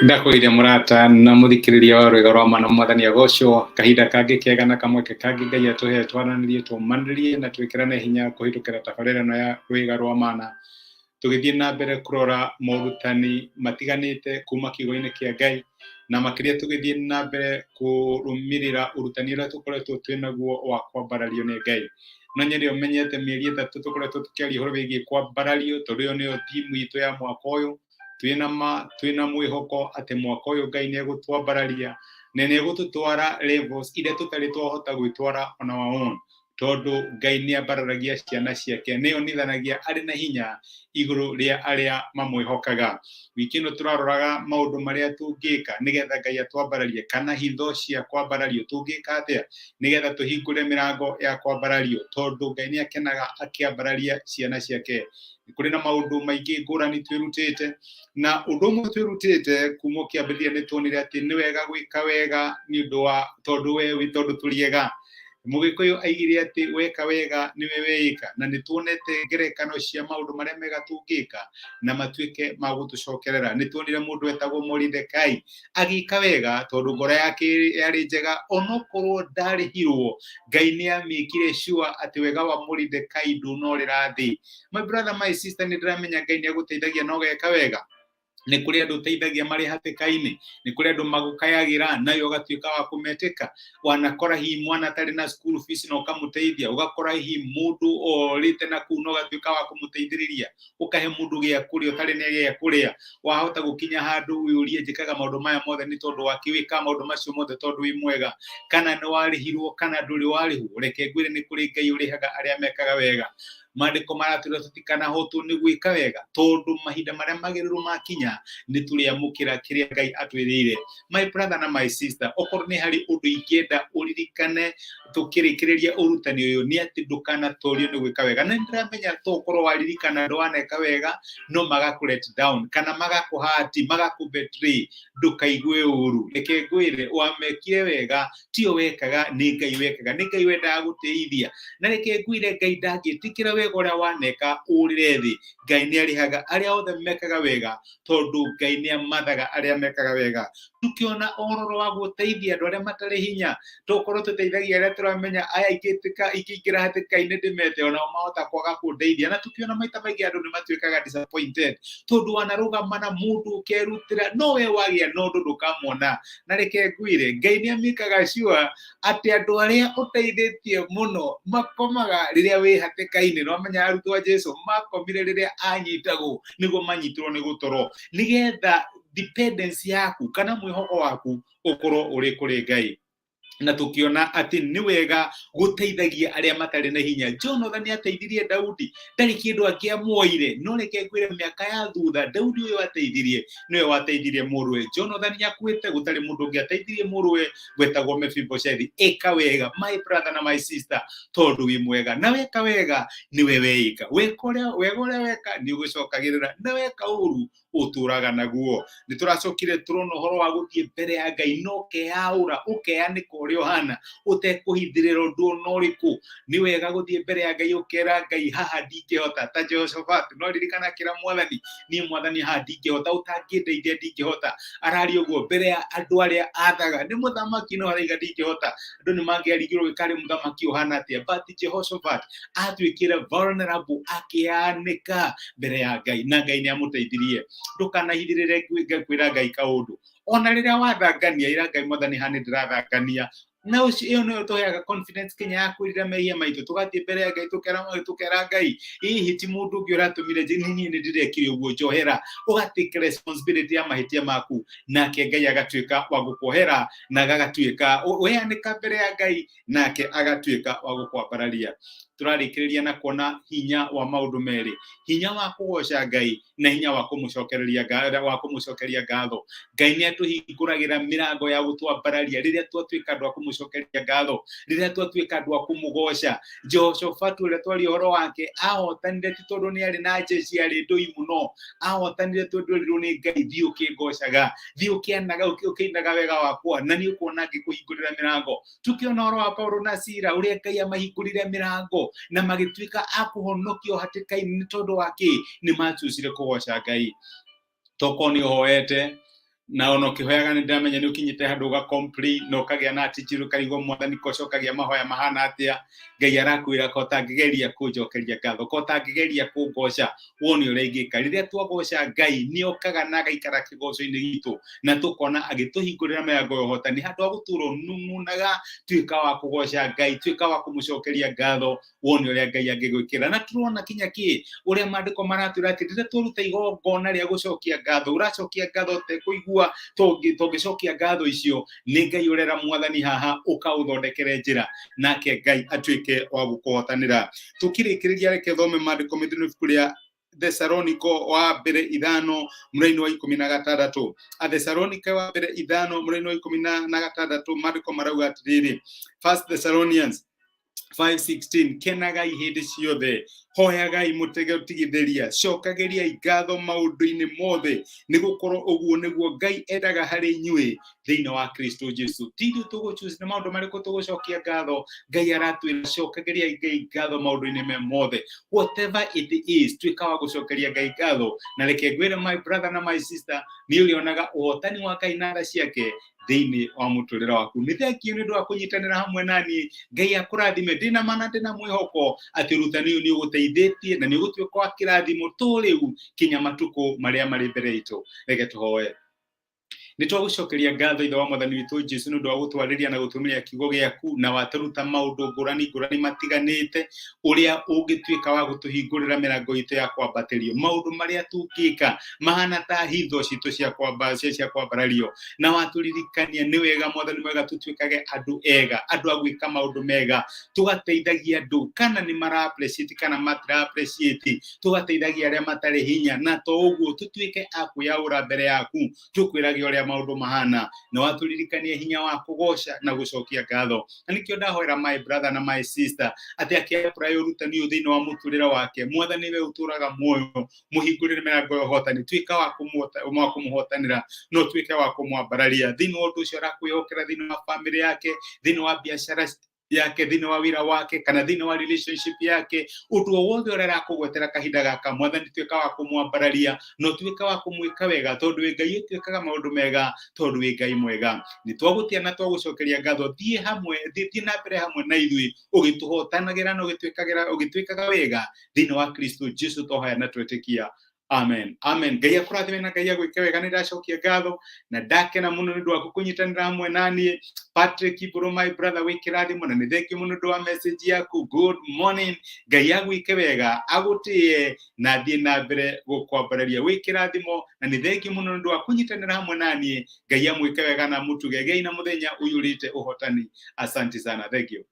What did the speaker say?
Ndakwire murata na muthikiriria wa rwega rwa mana mwathani agocwo kahinda kangi kega na kamwe kangi Ngai atuhe twananirie tumanirie na twikirane hinya kuhitukira tabarĩra ĩno ya rwega rwa mana tugithie na mbere kurora morutani matiganite kuma kiugo-inĩ kia Ngai na makiria tugithie na mbere kurumirira urutani uria tukoretwo twinaguo wa kwambarario ni Ngai no nyeri umenyete mieri 3 tukoretwo tukiaria uhoro wigie kwambarario tondu iyo niyo thimu itu ya mwaka uyu twina mwihoko ati mwaka uyu Ngai ni egutwambararia na ni egututwara levels iria tutari twahota gwitwara ona wa own tondu Ngai ni ambararagia ciana ciake ni onithanagia ari na hinya iguru ria aria mamwihokaga wiki ino turaroraga maundu maria tungika nigetha Ngai atwambararie kana hitho cia kwambarario tungika atia nigetha tuhingure mirango ya kwambarario tondu Ngai ni akenaga akiambararia ciana ciake kuri na maundu maingi ngurani twirutite na undu umwe twirutite kuma kiambithia ni tuonire ati ni wega gwika wega ni undu wa tondu we tondu turiega Mugikuyu aigire ati weka wega niwe weika na ni tuonete ngerekano cia maundu maria mega tungika na matuike magutucokerera ni tuonire mundu etagwo Moridekai agika wega tondu ngoro yake yari njega onokorwo ndarihirwo Ngai ni amikire sure ati wega wa Moridekai ndunorira thi. My brother, my sister, ni ndiramenya Ngai ni aguteithagia no geka wega ni kuri andu teithagia mari hatikaini ni kuri andu magukayagira nayo ugatuika wa kumeteka wanakora hi mwana tari na school fees no kamuteithia ugakora hi mundu orite na kuno ugatuika wa kumuteithiriria ukahe mundu gia kuria tari ne gia kuria wahota gukinya handu urie njikaga maundu maya mothe ni tondu wakiwika maundu macio mothe tondu wi mwega kana ni warihirwo kana nduri warihu reke ngwire ni kuri Ngai urihaga aria mekaga wega Mandiko maratwira tutikana hotu ni gwika wega tondu mahinda maria magiriru makinya ni turiamukira kiria Ngai atwirire. My brother na my sister, okorwo ni hari undu ingienda uririkane tukirikiriria urutani uyu ni ati ndukana torio ni gwika wega na ndiramenya tokorwo waririkana ndwaneka wega no magakulet down kana magakuhati magakubetray ndukaigue uru reke ngwire wamekire wega tio wekaga ni Ngai wekaga ni Ngai wendaga guteithia na reke ngwire Ngai ndangitikira wega uria waneka urire thi Ngai ni arihaga aria othe mekaga wega tondu Ngai ni amathaga aria mekaga wega tukiona ororo wa guteithia andu aria matari hinya tokorwo tuteithagia aria turamenya aya ikitika ikiingira hatikaini ndimete ona mahota kwaga kundeithia na tukiona maita maingi andu ni matuikaga disappointed tondu wanarugama na mundu ukerutira no we wagia no ndu ndukamwona na reke ngwire Ngai ni amikaga sure ati andu aria uteithitie muno makomaga riria wi hatikaini no menya arutwo a Jesu makomire riria anyitagwo niguo manyitirwo ni gutoro nigetha dependence yaku kana mwihoko waku ukorwo uri kuri Ngai na tukiona ati ni wega guteithagia aria matari na hinya. Jonathan ni ateithirie Daudi ndari kindu akiamuoire no reke ngwire miaka ya thutha Daudi uyu ateithirie niwe wateithirie muruwe Jonathan yakuite gutari mundu ungi ateithirie muruwe gwetagwo Mephibosheth eka wega my brother na my sister tondu wi mwega na weka wega niwe weika weka weka ni ugucokagirira na weka uru uturaga naguo ni turacokire turona horo wa guthie mbere ya Ngai no keaura ukeanika uria hana utekuhithirira undu noriku ni wega guthie mbere ya Ngai ukera Ngai haha ndingihota ta Jehoshaphat no ririkana kira mwathani ni mwathani haha ndingihota utangindeithia ndingihota arari uguo mbere ya andu aria athaga ni muthamaki no araiga ndingihota andu ni mangiarigirwo gikari muthamaki uhana atia but Jehoshaphat atwikire vulnerable akianika mbere ya Ngai na Ngai ni amuteithirie ndukanahithirire kwira Ngai kaundu ona riria wathangania ira Ngai mwathani hani ndirathangania na ucio no tuheaga confidence Kenya yakwirira mehia maitu tugathie mbere ya Ngai tukera Ngai hihi ti mundu ungi uratumire nini ni ndirekire uguo njohera ugatake responsibility ya mahitia maku nake Ngai agatuika wa gukohera na agatuika weanika mbere ya Ngai nake agatuika wa gukwambararia. Turarikiriria na kuona hinya wa maundu meri hinya wa kugoca Ngai na hinya wa kumucokeria ngatho. Ngai ni atuhinguragira mirango ya gutwambararia riria twatuika andu a kumucokeria ngatho riria twatuika andu a kumugoca. Jehoshaphat uria twari horo wake ahotanire ti tondu ni ari na jeshi ari ndui muno ahotanire tondu ni Ngai thi ukingocaga thi ukianaga ukinaga wega wakwa na ni ukuona ngikuhingurira mirango. Tukiona horo wa Paulo na Sila uria Ngai amahingurire mirango na magituika akuhonokio hatikaini ni tondu wake ni matucire kugoca Ngai. Toko ni hoete na ono kihoyaga ni ndamenya ni ukinyite handu ga complete no kagia na tichiru karigo mwathani kocokagia mahoya mahana atia Ngai arakwira ko tangigeria kunjokeria ngatho ko tangigeria kungoca woni urengika riria twagoca Ngai ni okaga na gaikara kigoco-ini gitu na tukona agituhingurira mirango ya uhotani handu ha guturo nungunaga twika wa kugoca Ngai twika wa kumucokeria ngatho woni uria Ngai angigwikira na turona kinya ki uria mandiko maratwira ati riria turuta igongona ria gucokia ngatho uracokia ngatho te kuigua togicokia ngatho icio ni Ngai urera mwathani haha ukauthondekere njira nake Ngai atwike wa gukuhotanira tukirikiriria reke thome mandiko mithinu kuria Thessalonico wa mbere 5 muraini wa 16 a Thessalonica wa mbere 5 muraini wa 16 mandiko marauga atiriri 1 Thessalonians 5:16 kenagai hindi ciothe hoyagai mutege utigithiria cokageria ngatho maundu-ini mothe nigukorwo uguo niguo Ngai endaga hari inyui thiini wa Kristo Jesu tithu tuguchoose na maundu mariku tugucokia ngatho Ngai aratwira cokageria Ngai ngatho maundu-ini mothe whatever it is twika wa gucokeria Ngai ngatho na reke ngwire my brother na my sister ni urionaga uhotani wa Ngai na ciake thiini wa muturira waku ni thengio ni ndu wa kunyitanira hamwe nani Ngai akurathime ndina mana ndina mwihoko ati rutani uyu ni uguteithitie na ni ugutwika wa kirathimo tu riu kinya matuku maria mari mbere itu reke tuhoe ni twagucokeria ngatho ithe wa mwathani witu Jesu ni ndu wa gutwariria na gutumiria kiugo giaku na wataruta maundu ngurani matiganite uria ungitwika wa gutuhingurira mirango itu ya kwambatirio maundu maria tungika mahana ta hitho citu cia kwambarario na waturirikania ni wega mwathani mwega tutwikage andu ega andu agwika maundu mega tugateithagia andu kana ni mara appreciate kana matra appreciate tugateithagia aria matari hinya na to uguo tutwike akuyaura mbere yaku tukwiragia uria maundu mahana na waturirikania hinya wa kugoca na gucokia ngatho na nikio ndahoera my brother na my sister ati akia priority ni thiini wa muturira wake mwathani we uturaga muoyo muhingurire mirango ya uhotani twika wa kumuhotanira no twike wa kumwambararia thiini wa undu ucio arakwihokera thiini wa family yake thiini wa biashara yake thiini wa wira wake kana thiini wa relationship yake undu wothe uria arakugwetera kahinda gaka mwathani twika wa kumwambararia no twika wa kumwika wega tondu we Ngai twikaga maundu mega tondu we Ngai mwega ni twagutia na twagucokeria ngatho thie na mbere hamwe na ithui ugituhotanagira no ugitwikaga wega thiini wa Kristo Jesu tohaya na twetikia amen amen Ngai akurathime na Ngai agwike wega ni ndacokia ngatho na ndakena muno ni ndu wa kunyitanira hamwe nani Patrick bro my brother wikirathimo na ni thengio muno ndu wa message yaku good morning Ngai agwike wega agutie na thie na mbere gukwambararia wikirathimo na ni thengio muno ndu wa kunyitanira hamwe nani Ngai amwike wega na mutuge Ngai na muthenya uyurite uhotani asante sana thank you